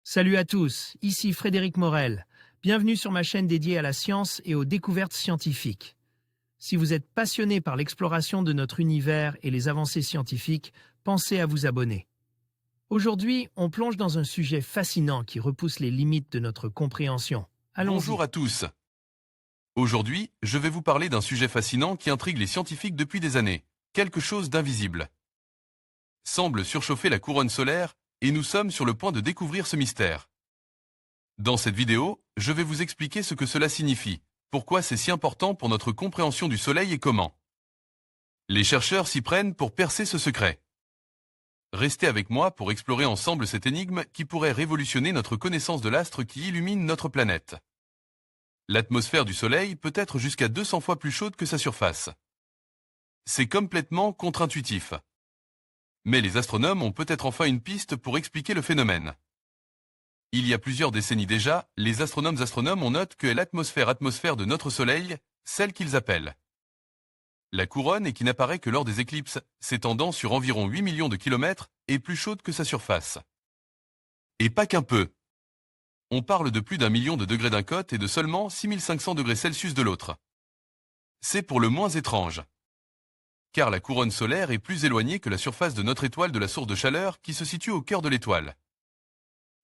Salut à tous, ici Frédéric Morel. Bienvenue sur ma chaîne dédiée à la science et aux découvertes scientifiques. Si vous êtes passionné par l'exploration de notre univers et les avancées scientifiques, pensez à vous abonner. Aujourd'hui, on plonge dans un sujet fascinant qui repousse les limites de notre compréhension. Bonjour Allons-y. à tous. Aujourd'hui, je vais vous parler d'un sujet fascinant qui intrigue les scientifiques depuis des années. Quelque chose d'invisible semble surchauffer la couronne solaire et nous sommes sur le point de découvrir ce mystère. Dans cette vidéo, je vais vous expliquer ce que cela signifie, pourquoi c'est si important pour notre compréhension du Soleil et comment les chercheurs s'y prennent pour percer ce secret. Restez avec moi pour explorer ensemble cette énigme qui pourrait révolutionner notre connaissance de l'astre qui illumine notre planète. L'atmosphère du Soleil peut être jusqu'à 200 fois plus chaude que sa surface. C'est complètement contre-intuitif. Mais les astronomes ont peut-être enfin une piste pour expliquer le phénomène. Il y a plusieurs décennies déjà, les astronomes ont noté que l'atmosphère de notre Soleil, celle qu'ils appellent la couronne et qui n'apparaît que lors des éclipses, s'étendant sur environ 8 millions de kilomètres, est plus chaude que sa surface. Et pas qu'un peu. On parle de plus d'1 million de degrés d'un côté et de seulement 6500 degrés Celsius de l'autre. C'est pour le moins étrange. Car la couronne solaire est plus éloignée que la surface de notre étoile de la source de chaleur qui se situe au cœur de l'étoile.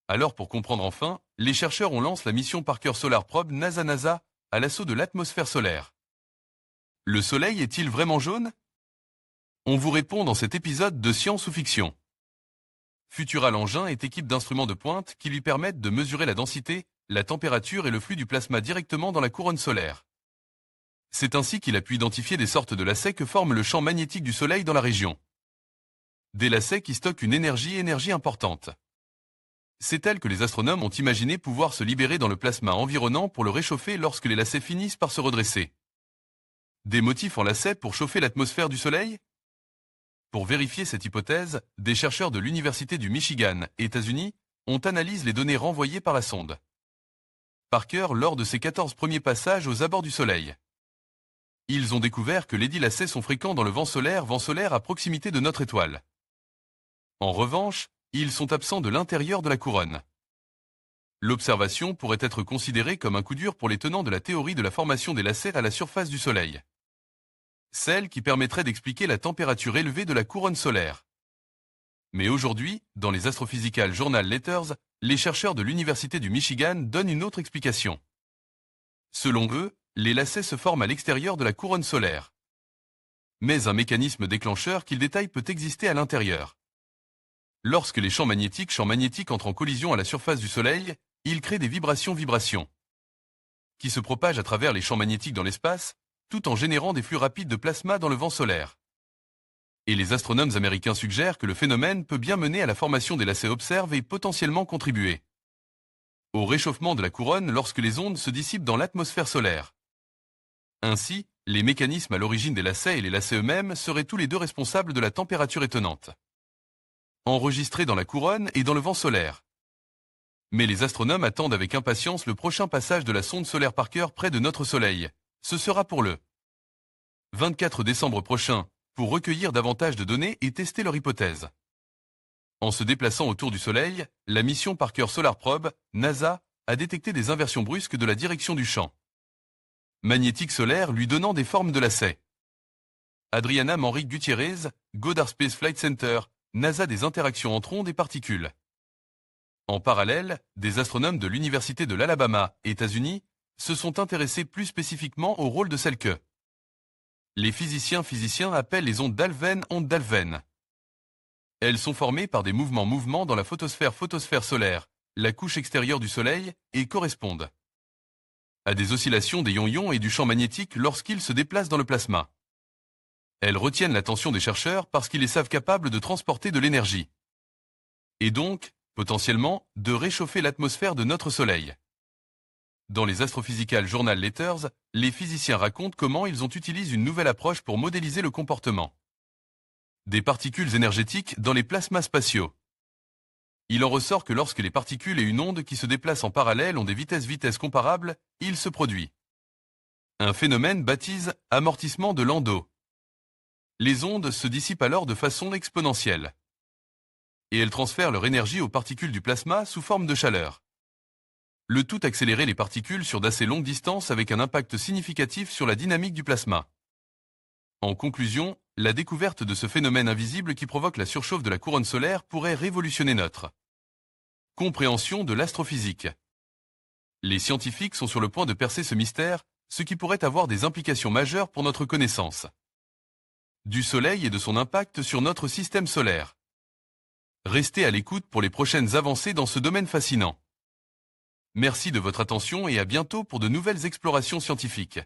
Alors pour comprendre enfin, les chercheurs ont lancé la mission Parker Solar Probe NASA à l'assaut de l'atmosphère solaire. Le Soleil est-il vraiment jaune? On vous répond dans cet épisode de Science ou Fiction. Futural Engin est équipe d'instruments de pointe qui lui permettent de mesurer la densité, la température et le flux du plasma directement dans la couronne solaire. C'est ainsi qu'il a pu identifier des sortes de lacets que forme le champ magnétique du Soleil dans la région. Des lacets qui stockent une énergie importante. C'est elle que les astronomes ont imaginé pouvoir se libérer dans le plasma environnant pour le réchauffer lorsque les lacets finissent par se redresser. Des motifs en lacets pour chauffer l'atmosphère du Soleil? Pour vérifier cette hypothèse, des chercheurs de l'Université du Michigan, États-Unis, ont analysé les données renvoyées par la sonde Parker lors de ses 14 premiers passages aux abords du Soleil. Ils ont découvert que lesdits lacets sont fréquents dans le vent solaire à proximité de notre étoile. En revanche, ils sont absents de l'intérieur de la couronne. L'observation pourrait être considérée comme un coup dur pour les tenants de la théorie de la formation des lacets à la surface du Soleil. Celle qui permettrait d'expliquer la température élevée de la couronne solaire. Mais aujourd'hui, dans les Astrophysical Journal Letters, les chercheurs de l'Université du Michigan donnent une autre explication. Selon eux, les lacets se forment à l'extérieur de la couronne solaire. Mais un mécanisme déclencheur qu'ils détaillent peut exister à l'intérieur. Lorsque les champs magnétiques entrent en collision à la surface du Soleil, ils créent des vibrations qui se propagent à travers les champs magnétiques dans l'espace, tout en générant des flux rapides de plasma dans le vent solaire. Et les astronomes américains suggèrent que le phénomène peut bien mener à la formation des lacets observés et potentiellement contribuer au réchauffement de la couronne lorsque les ondes se dissipent dans l'atmosphère solaire. Ainsi, les mécanismes à l'origine des lacets et les lacets eux-mêmes seraient tous les deux responsables de la température étonnante enregistrée dans la couronne et dans le vent solaire. Mais les astronomes attendent avec impatience le prochain passage de la sonde solaire Parker près de notre Soleil. Ce sera pour le 24 décembre prochain, pour recueillir davantage de données et tester leur hypothèse. En se déplaçant autour du Soleil, la mission Parker Solar Probe, NASA, a détecté des inversions brusques de la direction du champ magnétique solaire lui donnant des formes de lacets. Adriana Manrique Gutiérrez, Goddard Space Flight Center, NASA des interactions entre ondes et particules. En parallèle, des astronomes de l'Université de l'Alabama, États-Unis, se sont intéressés plus spécifiquement au rôle de celles que les physiciens appellent les ondes d'Alfvén. Elles sont formées par des mouvements dans la photosphère solaire, la couche extérieure du Soleil, et correspondent à des oscillations des ions et du champ magnétique lorsqu'ils se déplacent dans le plasma. Elles retiennent l'attention des chercheurs parce qu'ils les savent capables de transporter de l'énergie. Et donc, potentiellement, de réchauffer l'atmosphère de notre Soleil. Dans les Astrophysical Journal Letters, les physiciens racontent comment ils ont utilisé une nouvelle approche pour modéliser le comportement des particules énergétiques dans les plasmas spatiaux. Il en ressort que lorsque les particules et une onde qui se déplacent en parallèle ont des vitesses comparables, il se produit un phénomène baptisé amortissement de Landau. Les ondes se dissipent alors de façon exponentielle. et elles transfèrent leur énergie aux particules du plasma sous forme de chaleur. Le tout accélérait les particules sur d'assez longues distances avec un impact significatif sur la dynamique du plasma. En conclusion, la découverte de ce phénomène invisible qui provoque la surchauffe de la couronne solaire pourrait révolutionner notre compréhension de l'astrophysique. Les scientifiques sont sur le point de percer ce mystère, ce qui pourrait avoir des implications majeures pour notre connaissance du Soleil et de son impact sur notre système solaire. Restez à l'écoute pour les prochaines avancées dans ce domaine fascinant. Merci de votre attention et à bientôt pour de nouvelles explorations scientifiques.